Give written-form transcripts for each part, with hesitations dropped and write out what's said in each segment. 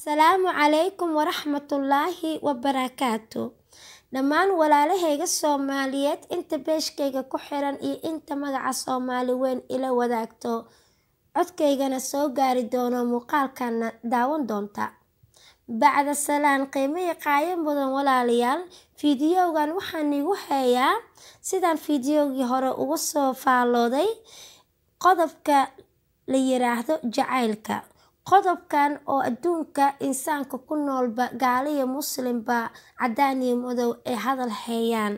Asalaamu calaykum waraxmatullaahi wabarakaatu. Dhammaan walaalahayga Soomaaliyeed inta beeshkayga ku xiran iyo inta magaca Soomaali weyn ila wadaagto codkaygana soo gaari doono muuqaalkana daawan doonta. Bacda salaan qiimo iyo qaayam mudan walaalayaal, fiidiyowgan waxaan igu hayaa sidaan fiidiyowgii hore uga soo faalooday qodobka la yiraahdo jacaylka. qodobkan oo adduunka insaanka ku noolba gaalo iyo muslimba cadaan iyo madow ay hadal hayaan.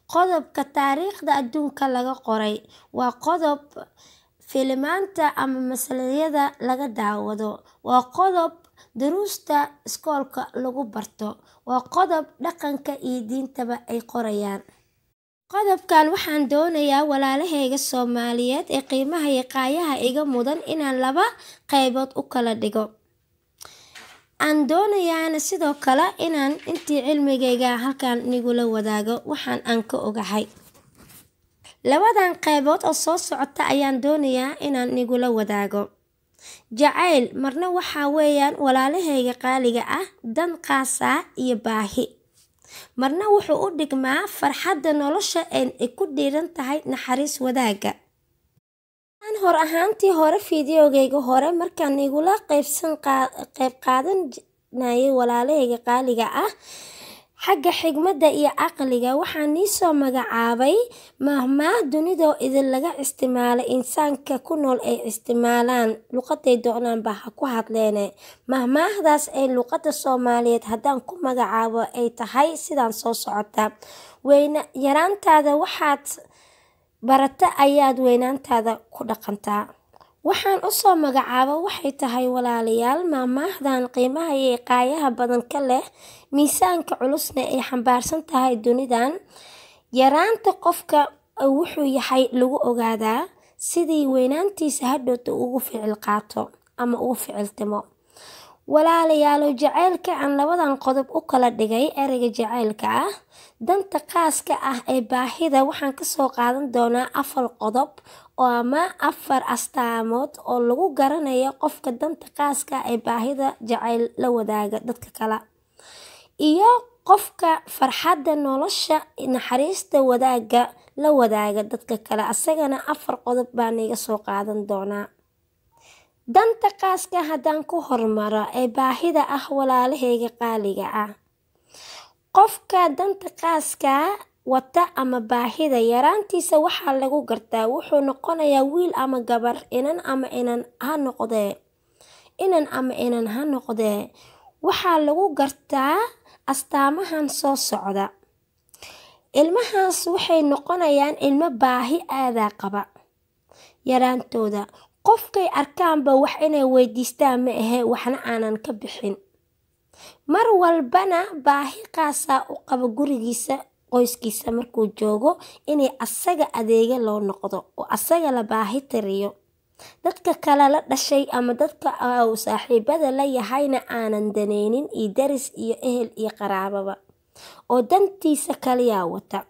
qodobka taariikhda adduunka laga qoray waa qodob filimaanta ama masalayada laga daawado, waa qodob duruusta iskoolka lagu barto, waa qodob dhaqanka iyo diintaba ay qorayaan. qodobkan waxaan doonayaa walaalahayga Soomaaliyeed ee qiimaha iyo qaayaha iga mudan inaan laba qaybood u kala dhigo. aan doonayaana sidoo kale inaan intii cilmigayga halkan nigula wadaago waxaan aan ka ogahay. labadan qaybood oo soo socota ayaan doonayaa inaan nigula wadaago. jacayl marna waxaa weeyaan walaalahayga qaaliga ah dan qaasa iyo baahi, marna wuxuu u dhigmaa farxadda nolosha ay ku dhiiran tahay naxariis wadaaga. aan hor ahaantii hore fiidiyowgayga hore markaan igula qayb qaadanayay walaalahayga qaaliga ah xagga xigmadda iyo aqliga, waxaan soo magacaabay mahmaah dunidoo idin laga isticmaalo insaanka ku nool ay isticmaalaan luqaday doonaanba ha ku hadleene. mahmaahdaas ay luqadda Soomaaliyeed haddaan ku magacaabo ay tahay sidaan soo socota: yaraantaada waxaad barata ayaad weynaantaada ku dhaqantaa. waxaan u soo magacaabo waxay tahay walaalayaal mahmaahdan qiimaha iyo qaayaha badan ka leh, miisaanka culusna ay xambaarsan tahay dunidan. yaraanta qofka wuxuu yahay lagu ogaadaa sidii weynaantiisa hadhowta ugu ficil qaato ama ugu ficiltimo. walaalayaal jacaylka aan labadan qodob u kala dhigay ereyga jacaylka ah, danta qaaska ah ee baahida waxaan ka soo qaadan doonaa 4 qodob oo ama 4 astaamood oo lagu garanayo qofka danta qaaska ee baahida jacayl la wadaaga dadka kale, iyo qofka farxadda nolosha naxariista wadaaga la wadaaga dadka kale. asagana 4 qodob baan iga soo qaadan doonaa. danta qaaska haddaan ku hormaro ee baahida ah walaalahayga qaaliga ah, qofka danta qaaska wata ama baahida yaraantiisa waxaa lagu gartaa wuxuu noqonayaa wiil ama gabar, inan ama inan ha noqdee. waxaa lagu gartaa astaamahan soo socda. ilmahaas waxay noqonayaan ilmo baahi aadaa qaba yaraantooda. qofkay arkaanba wax inay weydiistaan ma ahe waxna aanan ka bixin. mar walbana baahi qaasa u qaba gurigiisa qoyskiisa markuu joogo inay asaga adeega loo noqdo oo asaga la baahi tiriyo. dadka kale la dhashay ama dadka uu saaxiibada la yahayna aanan daneynin, iyo daris iyo ehel iyo qaraababa, oo dantiisa kaliya wata.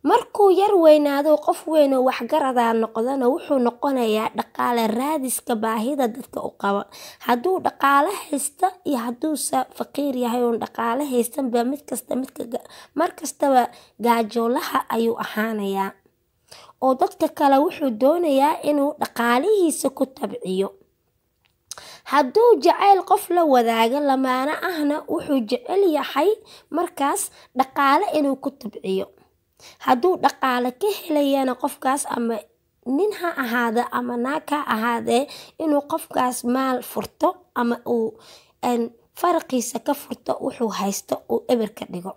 markuu yar weynaado qof weyn oo waxgarada noqdana wuxuu noqonayaa dhaqaale raadiska baahida dadka u qaba. hadduu dhaqaale haysto iyo hadduusa faqiir yahay oo dhaqaale haystanba markastaba gaajoolaha ayuu ahaanayaa, oo dadka kale wuxuu doonayaa inuu dhaqaalihiisa ku tabciyo. hadduu jacayl qof la wadaago lamaana ahna wuxuu jecel yahay markaas dhaqaale inuu ku tabciyo. hadduu dhaqaale ka helayana qofkaas ama nin ha ahaada ama naag ha ahaadee inuu qofkaas maal furto ama uu faraqiisa ka furto, wuxuu haysto uu eber ka dhigo.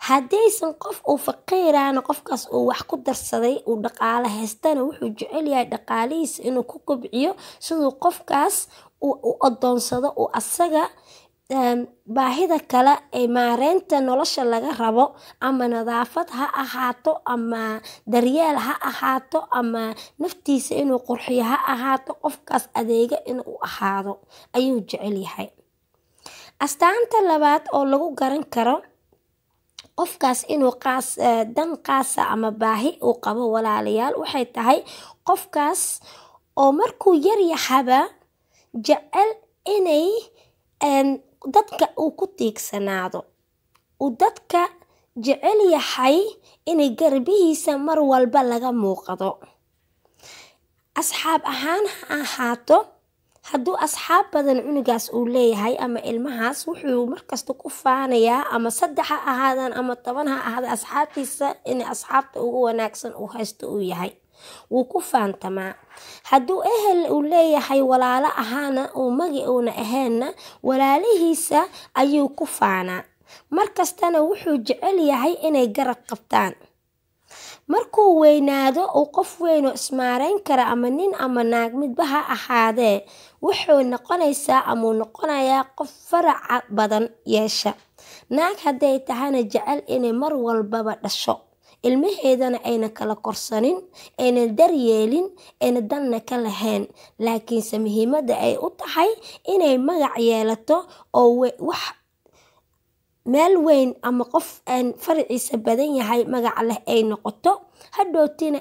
haddaysan qof uu faqiirana qofkaas uu wax ku darsaday uu dhaqaale haystana wuxuu jecel yahay dhaqaalihiisa inuu ku kobciyo siduu qofkaas u adoonsado uu asaga baahida kale ee maareynta nolosha laga rabo, ama nadaafad ha ahaato ama daryeel ha ahaato ama naftiisa inuu qurxiyo ha ahaato, qofkaas adeega inuu ahaado ayuu jecel yahay. astaanta labaad oo lagu garan karo qofkaas inuu dan qaasa ama baahi uu qabo walaalayaal waxay tahay qofkaas oo markuu yar yahaba jecel inay dadka uu ku tiigsanaado uu dadka jecel yahay inay garbihiisa mar walba laga muuqdo. asxaab ahaan ha ahaato, hadduu asxaab badan cunugaas uu leeyahay ama ilmahaas wuxuu markasta ku faanayaa ama 3 ha ahaadaan ama 10 ha ahaada asxaabtiisa in asxaabta ugu wanaagsan uu haysto uu yahay, wuu ku faantamaa. hadduu ehel uu leeyahay walaalo ahaana uu magi uuna ahaynna walaalihiisa ayuu ku faanaa, markastana wuxuu jecel yahay inay garab qabtaan. markuu weynaado uu qof weyn oo ismaareyn kara ama nin ama naag midba ha ahaadee, wuxuu noqonayaa qof faraca badan yeesha. naag hadday tahana jecel inay mar walbaba dhasho, ilmaheedana ayna kala korsanin, ayna daryeelin, ayna danna ka lahayn, laakiinse muhiimadda ay u tahay inay magac yeelato oo wax meel weyn ama qof aan faraciisa badan yahay magac leh ay noqoto. hadhowtina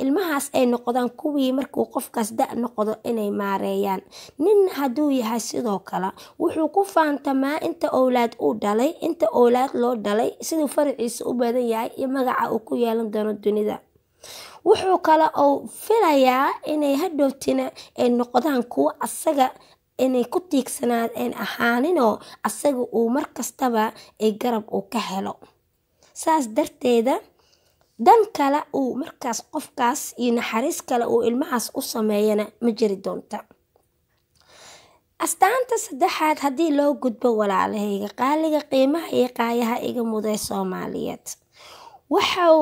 ilmahaas ay noqdaan kuwii markuu qofkaas da' noqdo inay maareeyaan. nin hadduu yahay sidoo kale wuxuu ku faantamaa inta owlaad loo dhalay siduu faraciisa u badan yahay iyo magaca uu ku yeelan doono dunida. wuxuu kale oo filayaa inay hadhowtina ay noqdaan kuwo asaga inay ku tiigsanaadeen ahaaninoo asaga uu markastaba ay garab uu ka helo. saas darteeda dan kale uu markaas qofkaas iyo naxariis kale uu ilmahaas u sameeyana ma jiri doonta. astaanta 3aad haddii loo gudbo walaalahayga qaaliga qiimaha iyo qaayaha iga muday Soomaaliyeed, waxau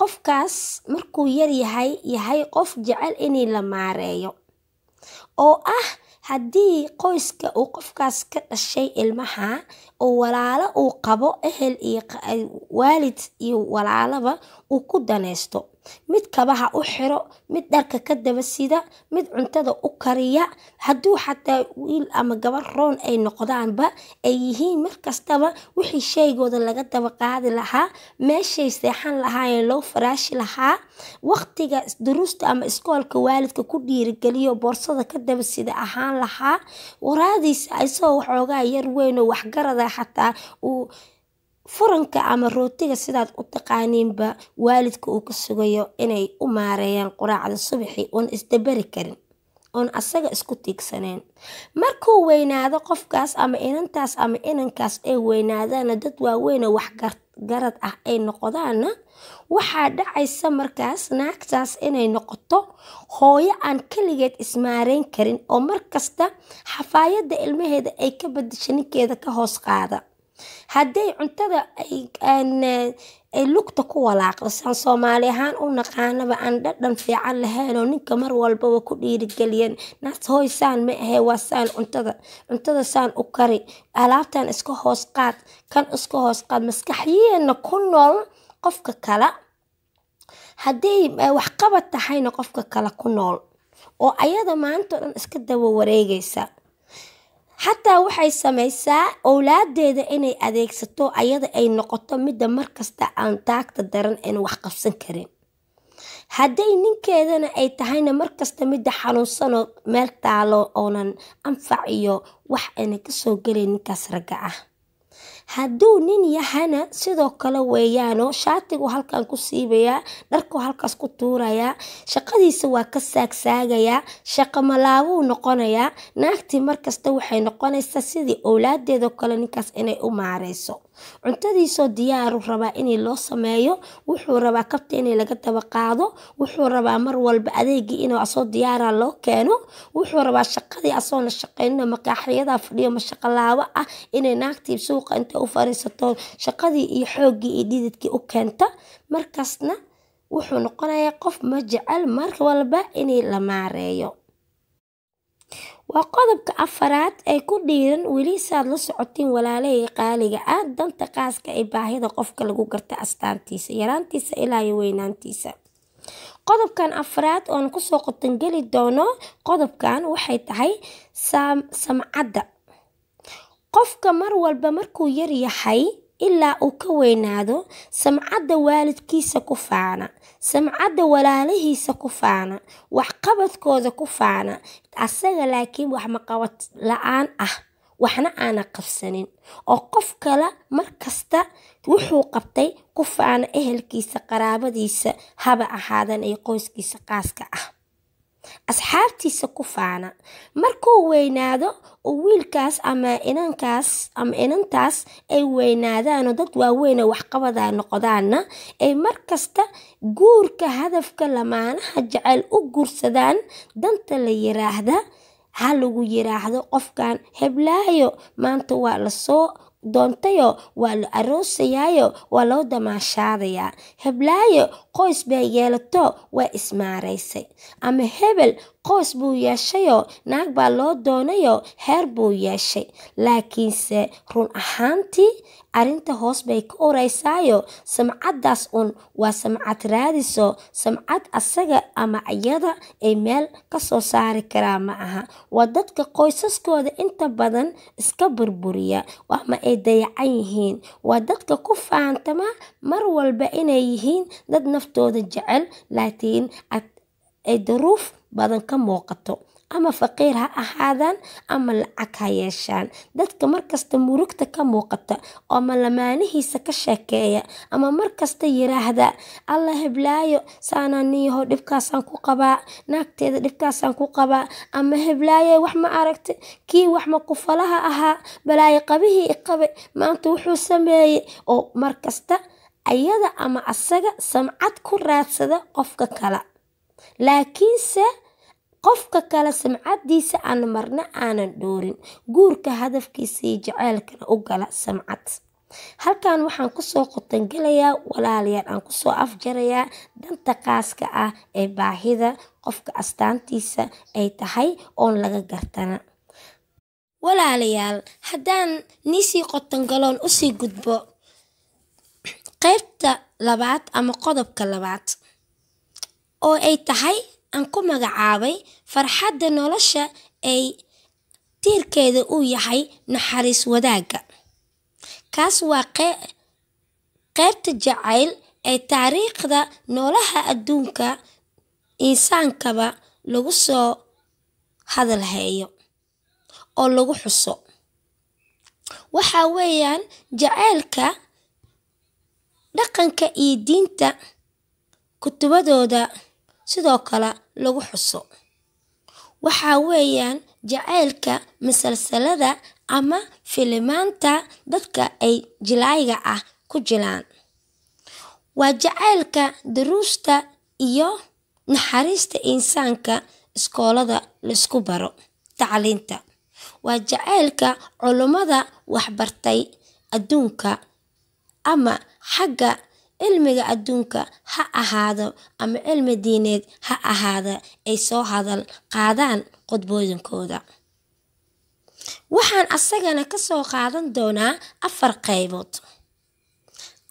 qofkaas markuu yar yahay qof jecel inay la maareeyo oo haddii qoyska uu qofkaas ka dhashay ilmaha oo walaalo uu qabo ehel iyo waalid iyo walaalaba uu ku daneysto, mid kabaha u xiro, mid dharka ka daba sida, mid cuntada u kariya, hadduu xataa wiil ama gabar roon ay noqdaanba ay yihiin markastaba wixii shaygooda laga daba qaadi lahaa, meeshay seexan lahaayeen loo faraashi lahaa, waqtiga duruusta ama iskoolka waalidka ku dhiirigeliyo boorsada ka daba sida ahaan lahaa, waraadiisa isagoo waxoogaa yar weyn oo waxgarada xataa uu furanka ama rootiga sidaad u taqaaniinba waalidka uu ka sugayo inay u maareeyaan quraacda subaxii oon isdabari karin, oon asaga isku tiigsaneen. markuu weynaado qofkaas ama inantaas ama inankaas ay weynaadaana dad waaweyn oo waxgarad ah ay noqdaana, waxaa dhacaysa markaas naagtaas inay noqoto hooyo aan kaligeed ismaareyn karin oo markasta xafaayadda ilmaheeda ay ka badasho ninkeeda ka hoos qaada. hadday cuntada ay lugta ku walaaqdo, saan Soomaali ahaan u naqaanaba aan dhadhan fiican lahayn oo ninka mar walbaba ku dhiirigeliyan, naas hooy saan ma ahe waa saan cuntada saan u kari, alaabtan iska hoos qaad, kan iska hoos qaad, maskaxiyeena ku nool qofka kale. hadday wax qabad tahayna qofka kale ku nool oo ayada maanta dhan iska daba wareegaysa. xataa waxay samaysaa owlaadeeda inay adeegsato ayada ay noqoto midda markasta aan taagta daran in wax qabsan karin. hadday ninkeedana ay tahayna markasta midda xanuunsanoo meel taalo oonan anfac iyo wax ayna kasoo gelay ninkaas ragga ah. hadduu nin yahana sidoo kale weeyaanoo shaatigu halkan ku siibayaa, dharku halkaas ku tuurayaa, shaqadiisa waa ka saagsaagayaa, shaqo malaabuu noqonayaa. naagtii markasta waxay noqonaysaa sidii owlaadeedoo kale ninkaas inay u maareyso. cuntadiisoo diyaaru rabaa inay loo sameeyo, wuxuu rabaa kabta inay laga daba qaado, wuxuu rabaa mar walba adeegii inuu asoo diyaara loo keeno, wuxuu rabaa shaqadii asoona shaqeynina maqaaxiyada fadhiyo mashaqalaabo ah inay naagtii suuqa inta u fariisato shaqadii iyo xooggii iyo dhididkii u keenta. markaasna wuxuu noqonayaa qof ma jecel mar walba inay la maareeyo. waa qodobka 4aad ay ku dhiiran weli saad la socotiin walaalahayga qaaliga danta qaaska ay baahida qofka lagu garta astaantiisa, yaraantiisa ilaa iyo weynaantiisa. qodobkan 4aad oon kusoo qotangeli doono qodobkan waxay tahay samcadda. qofka mar walba markuu yar yahay ilaa uu ka weynaado, samcadda waalidkiisa ku faana, samcadda walaalihiisa ku faana, wax qabadkooda ku faana, asaga laakiin wax maqabad la-aan waxna aana qabsanin oo qof kale markasta wuxuu qabtay ku faana ehelkiisa qaraabadiisa haba ahaadan ay qoyskiisa qaaska ah asxaabtiisa ku faana markuu weynaado oo wiilkaas ama inantaas ay weynaadaan oo dad waaweyn oo waxqabada noqdaana ay markasta guurka hadafka lamaanaha jecel u guursadaan danta la yiraahdo ha lagu yiraahdo qofkan heblaayo maanta waa la soo doontayo waa la aroosayayo waa loo damaashaadayaa heblaayo qoys bay yeelato waa ismaaraysay ama hebel qoys buu yeeshayo naag baa loo doonayo heer buu yeeshay laakiinse run ahaantii arinta hoos bay ka oraysaayo samcadaas waa samcad raadiso samcad asaga ama iyada ay meel ka soo saari karaa ma aha waa dadka qoysaskooda inta badan iska burburiya ama ay dayacan yihiin waa dadka ku faantama mar walba inay yihiin dad naftooda jecel laakiin ay duruuf badan ka muuqato ama faqiir ha ahaadaan ama lacag ha yeeshaan dadka markasta murugta ka muuqata ama lamaanihiisa ka sheekeeya ama markasta yiraahda alla heblaayo saananiyaho dhibkaasaan ku qabaa naagteeda dhibkaasaan ku qabaa ama heblaayo wax ma aragtay kii wax ma kufalaha ahaa balaayo qabihii iqabe maanta wuxuu sameeyey oo markasta ayada ama asaga samcad ku raadsada qofka kale laakiinse qofka kale samcadiisa aan marna aanan dhoorin guurka hadafkiisa iyo jaceylkana u gala samcad halkan waxaan kusoo qotangelayaa walaalayaal aan kusoo afjarayaa danta qaaska ah ee baahida qofka astaantiisa ay tahay oon laga gartana walaalayaal haddaan niisii qotangaloon usii gudbo qaybta labaad ama qodobka labaad oo ay tahay aan ku magacaabay farxadda nolosha ay tiirkeeda uu yahay naxariis wadaagga kaas waa qaybta jacayl ee taariikhda noolaha adduunka insaankaba lagu soo hadalhayo oo lagu xuso waxa weeyaan jacaylka dhaqanka iyo diinta kutubadooda sidoo kale lagu xuso waxa weeyaan jacaylka masalsalada ama filimaanta dadka ay jilaayga ah ku jilaan waa jacaylka duruusta iyo naxariista insaanka iskoolada la isku baro tacliinta waa jacaylka culummada waxbartay adduunka ama xagga cilmiga adduunka ha ahaado ama cilmi diineed ha ahaada ay soo hadal qaadaan qodbooyinkooda waxaan asagana ka soo qaadan doonaa 4 qaybood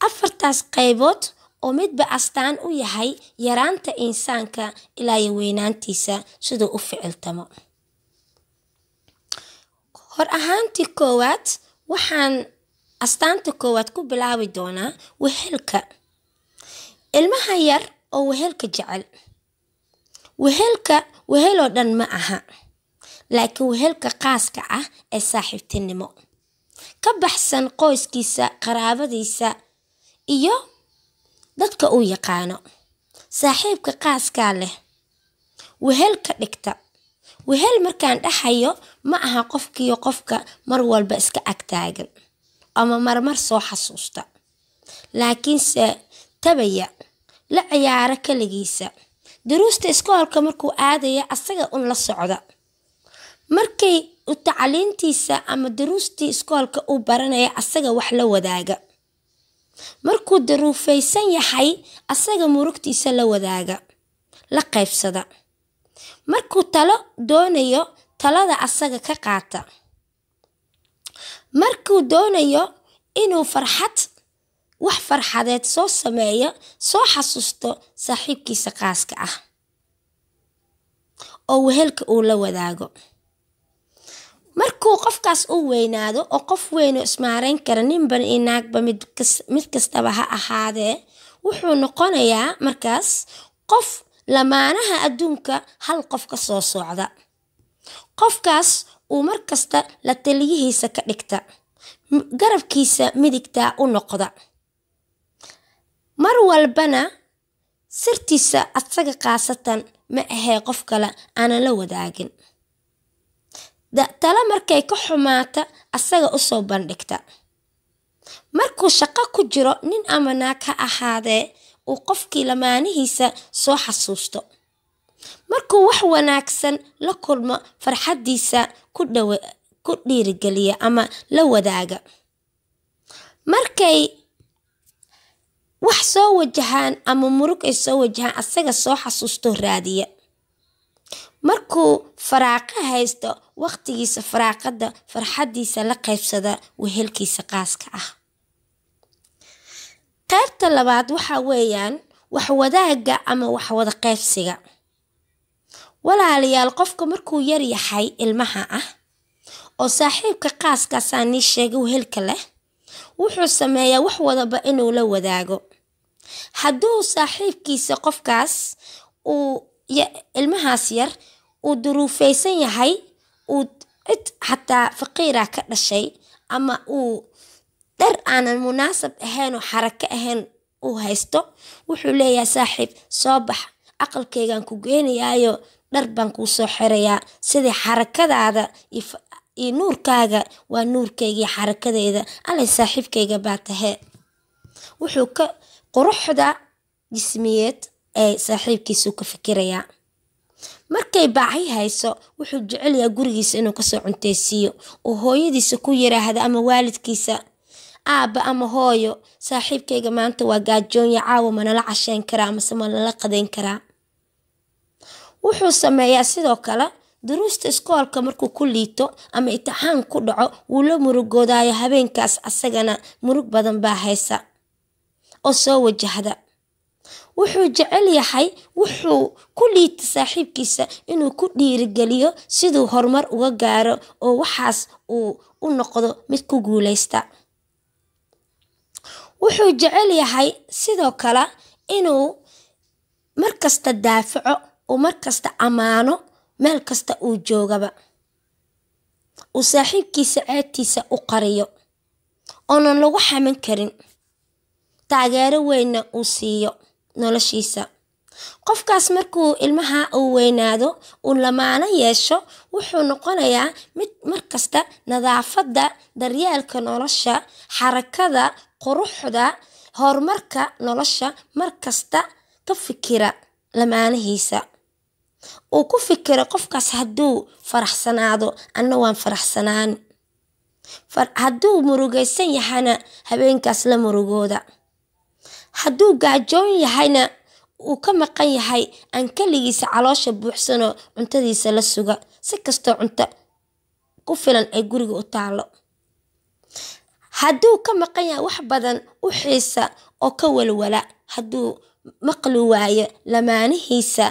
4taas qaybood oo midba astaan u yahay yaraanta insaanka ilaa iyo weynaantiisa sidoo u ficiltamo hor ahaantii koowaad waxaan astaanta koowaad ku bilaabi doonaa wehelka ilmaha yar oo wehelka jecel weheloo dhan ma aha laakiin wehelka qaaska ah ee saaxiibtinimo ka baxsan qoyskiisa qaraabadiisa iyo dadka uu yaqaano saaxiibka qaaskaa leh wehelka dhigta wehel markaan dhaxayo ma aha qofkiyo qofka mar walba iska agtaagan ama marmar soo xasuusta laakiinse tabaya la ciyaaro kaligiisa duruusta iskoolka markuu aadaya asaga la socda markay u tacliintiisa ama duruustii iskoolka uu baranaya asaga wax la wadaaga markuu daruufaysan yahay asaga murugtiisa la wadaaga la qaybsada markuu talo doonayo talada asaga ka qaata markuu doonayo inuu wax farxadeed soo sameeyo soo xasuusto saaxiibkiisa qaaska ah oo wehelka uu la wadaago markuu qofkaas u weynaado oo qof weyn oo ismaareyn kara ninban iyo naagba mid kastaba ha ahaadee wuxuu noqonayaa markaas qof lamaanaha adduunka hal qof ka soo socda qofkaas uu markasta la taliyihiisa ka dhigta, garabkiisa midigta u noqda, mar walbana sirtiisa asaga qaasatan ma ahee qof kale aanan la wadaagin. tala markay ka xumaata asaga u soo bandhigta. markuu shaqo ku jiro nin ama naag ha ahaadee uu qofkii lamaanihiisa soo xasuusto. markuu wax wanaagsan la kulmo farxadiisa ku dhiirigeliya ama la wadaaga. markay wax soo wajahaan ama murug ay soo wajahaan asaga soo xasuusto raadiya. markuu faraaqo haysto waqtigiisa faraaqada farxadiisa la qaybsada wehelkiisa qaaska ah. qaybta labaad waxa weeyaan wax wadaaga ama wax wada qaybsiga. walaalayaal qofka markuu yar yahay ilmaha ah oo saaxiibka qaaskaas aan sheegay wehelka leh wuxuu sameeyaa wax wadaba inuu la wadaago. hadduu saaxiibkiisa qofkaas ilmahaas yar uu duruufaysan yahay, uu cid xataa faqiira ka dhashay, ama uu dhar aanan munaasab ahayn oo xarako ahayn uu haysto, wuxuu leeyahay saaxiib soo bax, aqalkaygaan ku geenayaayo dhar baan kuu soo xirayaa, sidii xarakadaada iyo nuurkaaga waa nuurkayga xarakadeeda, allay saaxiibkayga baa tahee. wuxuu ka quruxda jismiyeed ee saaxiibkiisu ka fikirayaa. markay baahi hayso wuxuu jecel yahay gurigiisa inuu kasoo cunteysiiyo oo hooyadiisa ku yiraahdo ama waalidkiisa, aaba ama hooyo, saaxiibkayga maanta waa gaajoonya, caawa manala casheyn karaa ama manala qadeyn karaa. wuxuu sameeyaa sidoo kale duruusta iskoolka markuu ku liito ama imtixaan ku dhaco wuu la murugoodaayo, habeenkaas asagana murug badan baa haysa oo soo wajahda. wuxuu jecel yahay wuxuu ku liita saaxiibkiisa inuu ku dhiirigeliyo siduu horumar uga gaaro oo waxaas uu u noqdo mid ku guuleysta. wuxuu jecel yahay sidoo kale inuu markasta daafaco oo markasta amaano meel kasta uu joogaba, uu saaxiibkiisa ceebtiisa u qariyo oonan lagu xamin karin, taageero weynna uu siiyo noloshiisa. qofkaas markuu ilmaha uu weynaado uu lamaano yeesho wuxuu noqonayaa mid markasta nadaafada, daryeelka nolosha, xarakada, quruxda, horumarka nolosha markasta ka fikira lamaanihiisa. uu ku fikiro qofkaas hadduu faraxsanaado anna waan faraxsanaan, hadduu murugaysan yahana habeenkaas la murugooda, hadduu gaajoon yahayna uu ka maqan yahay aan kaligiisa caloosha buuxsano cuntadiisa la suga, si kastoo cunto ku filan ay guriga u taalo. hadduu ka maqan yahay wax badan u xiisa oo ka walwala, hadduu maqli waayo lamaanihiisa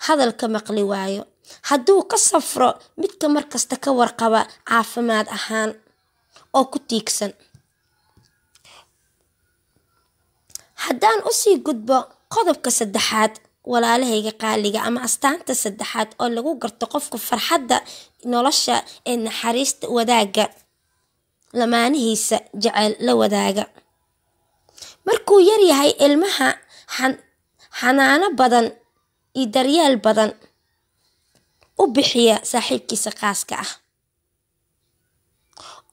hadalka maqli waayo, hadduu ka safro midka markasta ka warqaba caafimaad ahaan oo ku tiigsan. haddaan usii gudbo qodobka saddexaad walaalahayga qaaliga ama astaanta saddexaad oo lagu garto qofka farxadda nolosha ee naxariista wadaaga, lamaanihiisa jecel la wadaaga. markuu yar yahay ilmaha xanaano badan iyo daryeel badan u bixiya saaxiibkiisa qaaska ah,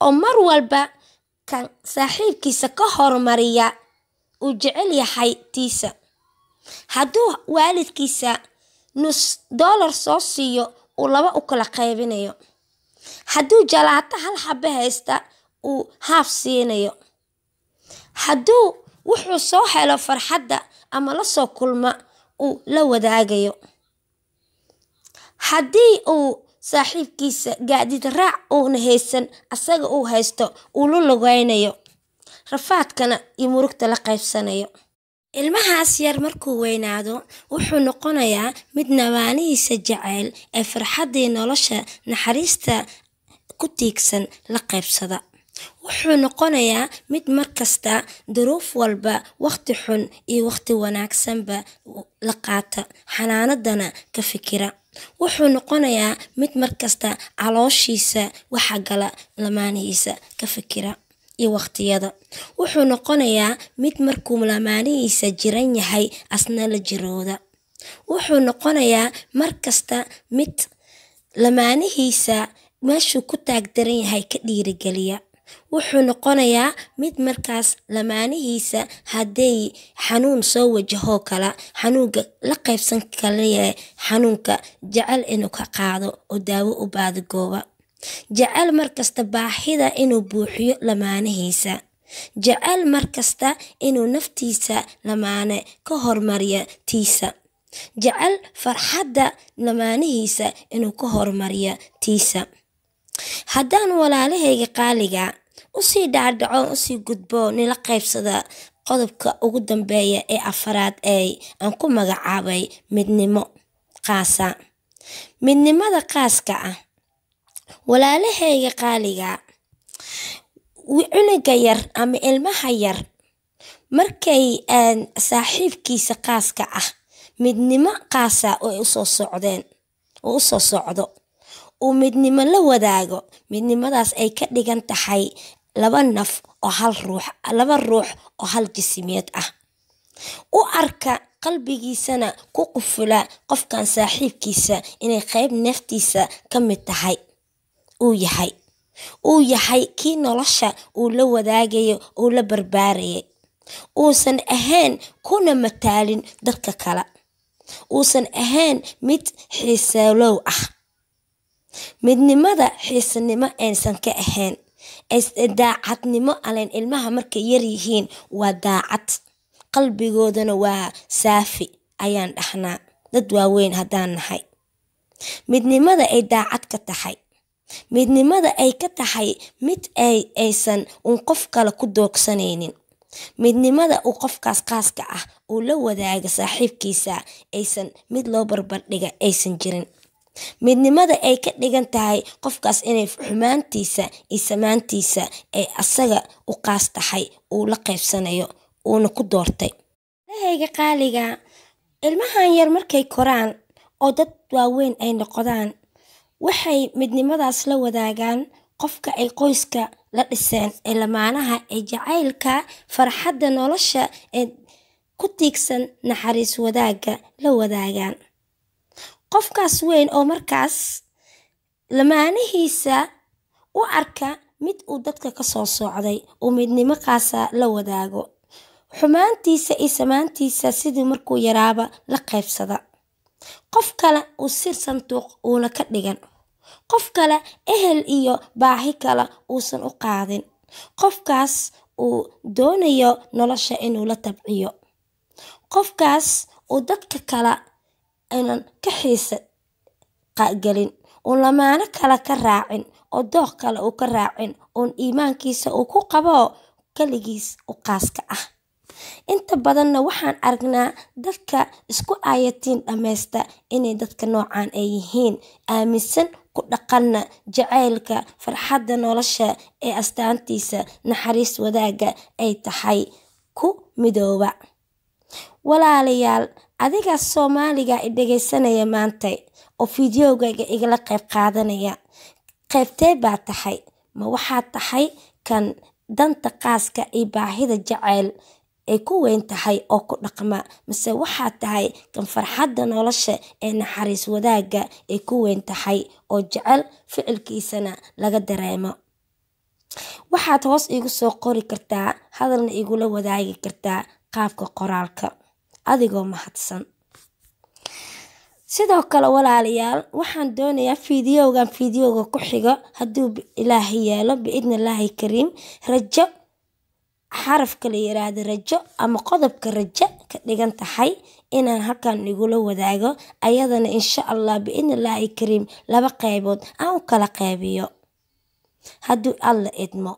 oo mar walba kan saaxiibkiisa ka hormariya uu jecel yahay tiisa. hadduu waalidkiisa $1 soo siiyo uu 2 u kala qaybinayo, hadduu jalaato 1 xabbe haysta uu haaf siinayo, hadduu wuxuu soo helo farxadda ama la soo kulma uu la wadaagayo, haddii uu saaxiibkiisa gaadid raac uuna haysan asaga uu haysto uu la lugaynayo, rafaadkana iyo murugta la qaybsanayo. ilmahaas yar markuu weynaado wuxuu noqonayaa mid lamaanihiisa jecel ee farxaddii nolosha naxariista ku tiigsan la qaybsada. wuxuu noqonayaa mid markasta duruuf walba, waqti xun iyo waqti wanaagsanba la qaata, xanaanadana ka fikira. wuxuu noqonayaa mid markasta calooshiisa waxa gala lamaanihiisa ka fikira iyo waqtiyada. wuxuu noqonayaa mid markuu lamaanihiisa jiran yahay asna la jirooda. wuxuu noqonayaa markasta mid lamaanihiisa meeshuu ku taagdaran yahay ka dhiirigeliya. wuxuu noqonayaa mid markaas lamaanihiisa hadday xanuun soo wajaho kala xanuunka la qaybsan kaliya xanuunka jecel inuu ka qaado oo daawo u baadgooba. jecel markasta baahida inuu buuxiyo lamaanihiisa. jecel markasta inuu naftiisa lamaane ka hormariyo tiisa. jecel farxadda lamaanihiisa inuu ka hormariyo tiisa. haddaan walaalahayga qaaliga usii dhaadhaco usii gudbo nila qaybsada qodobka ugu dambeeya ee afaraad ee aan ku magacaabay midnimo qaasa. midnimada qaaska ah walaalahayga qaaliga cunuga yar ama ilmaha yar markay saaxiibkiisa qaaska ah midnimo qaasa oo usoo socdo uu midnimo la wadaago. midnimadaas ay ka dhigan tahay laba ruux oo hal jismiyeed ah. u arka qalbigiisana ku qufula qofkan saaxiibkiisa inay qayb naftiisa ka mid tahay. uu yahay kii nolosha uu la wadaagayo uu la barbaarayay. uusan ahayn kuna mataalin dadka kale. uusan ahayn mid xiiseelow ah. midnimada xiisanimo aysan ka ahayn daacadnimo aleen. ilmaha markay yar yihiin waa daacad, qalbigoodana waa saafi ayaan dhahnaa dad waaweyn haddaan nahay. midnimada ay daacad ka tahay, midnimada ay ka tahay mid aysan qof kale ku doogsanaynin. midnimada uu qofkaas qaaska ah uu la wadaaga saaxiibkiisa aysan mid loo barbardhiga aysan jirin. midnimada ay ka dhigan tahay qofkaas inay xumaantiisa iyo samaantiisa ay asaga u qaas tahay uu la qaybsanayo uuna ku doortay. lahayga qaaliga ilmahan yar markay koraan oo dad waaweyn ay noqdaan waxay midnimadaas la wadaagaan qofka ay qoyska la dhiseen ee lamaanaha ee jacaylka farxadda nolosha ee ku tiigsan naxariis wadaaga la wadaagaan. qofkaas weyn oo markaas lamaanihiisa u arka mid uu dadka ka soo socday uu midnimo qaasa la wadaago. xumaantiisa iyo samaantiisa sidii markuu yaraaba la qaybsada. qof kale uu sir sanduuq uuna ka dhigan. qof kale ehel iyo baahi kale uusan u qaadin. qofkaas uu doonayo nolosha inuu la tabciyo. qofkaas uu dadka kale aynan ka xiisa gelin, uun lamaano kale ka raacin oo dooq kale uu ka raacin, uun iimaankiisa uu ku qabo kaligiis u qaaska ah. inta badanna waxaan aragnaa dadka isku aayatiin dhammaysta inay dadka noocaan ay yihiin, aaminsan ku dhaqanna jacaylka farxadda nolosha ee astaantiisa naxariis wadaaga ay tahay ku midooba. walaalayaal adiga Soomaaliga i dhageysanaya maanta oo fiidiyowgayga igala qayb qaadanaya, qaybtee baa tahay? ma waxaad tahay kan danta qaaska iyo baahida jacayl ay ku weyn tahay oo ku dhaqma, mise waxaad tahay kan farxadda nolosha ee naxariis wadaaga ay ku weyn tahay oo jecel ficilkiisana laga dareemo? waxaad hoos igu soo qori kartaa, hadalna igula wadaagi kartaa qaabka qoraalka adigoo mahadsan. sidoo kale walaalayaal waxaan doonayaa fiidiyowga ku xiga hadduu ilaahay yeelo biidnillaahi kariim rajo xarafka la yiraahdo rajo ama qodobka rajo ka dhigan tahay inaan halkan igula wadaago ayadana insha Allah biidnillaahi kariim 2 qaybood aan u kala qaybiyo hadduu alla idmo.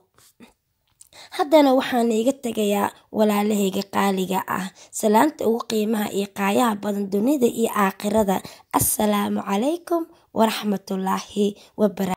haddana waxaan iga tagayaa walaalahayga qaaliga ah salaanta ugu qiimaha iyo qaayaha badan dunida iyo aakhirada. assalaamu calaykum waraxmatullaahi wabarakaatuh.